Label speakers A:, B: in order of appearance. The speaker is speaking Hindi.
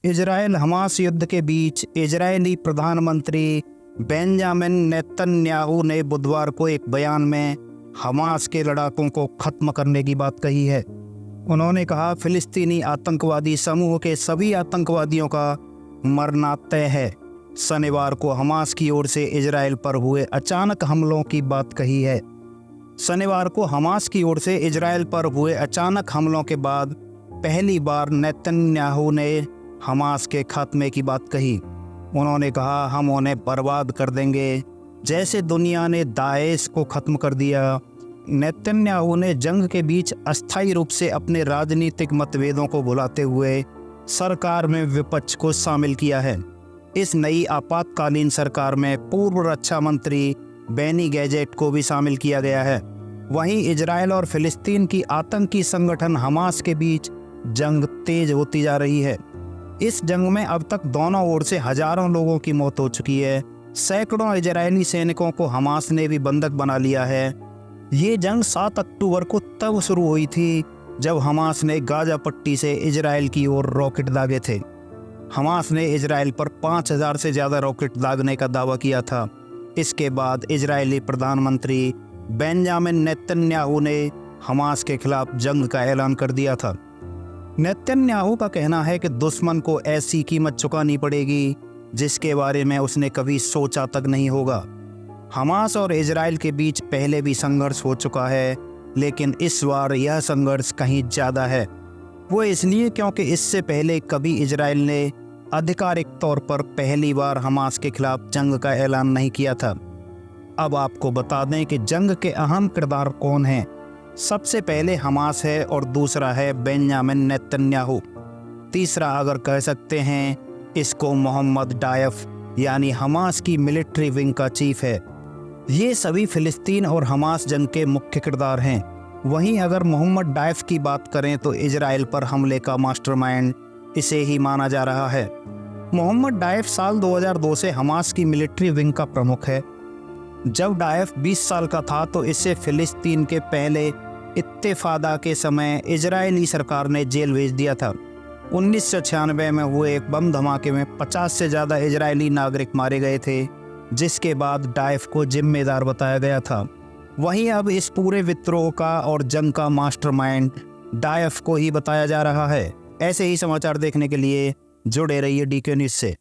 A: इजराइल हमास युद्ध के बीच इजरायली प्रधानमंत्री बेंजामिन नेतन्याहू ने बुधवार को एक बयान में हमास के लड़ाकों को खत्म करने की बात कही है। उन्होंने कहा, फिलिस्तीनी आतंकवादी समूह के सभी आतंकवादियों का मरना तय है। शनिवार को हमास की ओर से इजराइल पर हुए अचानक हमलों की बात कही है। शनिवार को हमास की ओर से इजराइल पर हुए अचानक हमलों के बाद पहली बार नेतन्याहू ने हमास के खात्मे की बात कही। उन्होंने कहा, हम उन्हें बर्बाद कर देंगे जैसे दुनिया ने दाएश को खत्म कर दिया। नेतन्याहू ने जंग के बीच अस्थायी रूप से अपने राजनीतिक मतभेदों को भुलाते हुए सरकार में विपक्ष को शामिल किया है। इस नई आपातकालीन सरकार में पूर्व रक्षा मंत्री बेनी गैजेट को भी शामिल किया गया है। वहीं इजराइल और फिलिस्तीन की आतंकी संगठन हमास के बीच जंग तेज होती जा रही है। इस जंग में अब तक दोनों ओर से हजारों लोगों की मौत हो चुकी है। सैकड़ों इजरायली सैनिकों को हमास ने भी बंधक बना लिया है। ये जंग 7 अक्टूबर को तब शुरू हुई थी जब हमास ने गाजा पट्टी से इजराइल की ओर रॉकेट दागे थे। हमास ने इजराइल पर 5000 से ज़्यादा रॉकेट दागने का दावा किया था। इसके बाद इजरायली प्रधानमंत्री बेंजामिन नेतन्याहू ने हमास के खिलाफ जंग का ऐलान कर दिया था। नेतन्याहू का कहना है कि दुश्मन को ऐसी कीमत चुकानी पड़ेगी जिसके बारे में उसने कभी सोचा तक नहीं होगा। हमास और इजराइल के बीच पहले भी संघर्ष हो चुका है, लेकिन इस बार यह संघर्ष कहीं ज़्यादा है। वो इसलिए क्योंकि इससे पहले कभी इजराइल ने आधिकारिक तौर पर पहली बार हमास के खिलाफ जंग का ऐलान नहीं किया था। अब आपको बता दें कि जंग के अहम किरदार कौन हैं। सबसे पहले हमास है और दूसरा है बेंजामिन नेतन्याहू। तीसरा अगर कह सकते हैं इसको मोहम्मद डायफ यानी हमास की मिलिट्री विंग का चीफ है। ये सभी फिलिस्तीन और हमास जंग के मुख्य किरदार हैं। वहीं अगर मोहम्मद डायफ की बात करें तो इजराइल पर हमले का मास्टरमाइंड इसे ही माना जा रहा है। मोहम्मद डायफ साल 2002 से हमास की मिलिट्री विंग का प्रमुख है। जब डायफ 20 साल का था तो इसे फिलिस्तीन के पहले इत्तेफादा के समय इजरायली सरकार ने जेल भेज दिया था। 1996 में हुए एक बम धमाके में 50 से ज़्यादा इजरायली नागरिक मारे गए थे, जिसके बाद डायफ को जिम्मेदार बताया गया था। वहीं अब इस पूरे विद्रोह का और जंग का मास्टरमाइंड डायफ को ही बताया जा रहा है। ऐसे ही समाचार देखने के लिए जुड़े रहिए DK न्यूज़ से।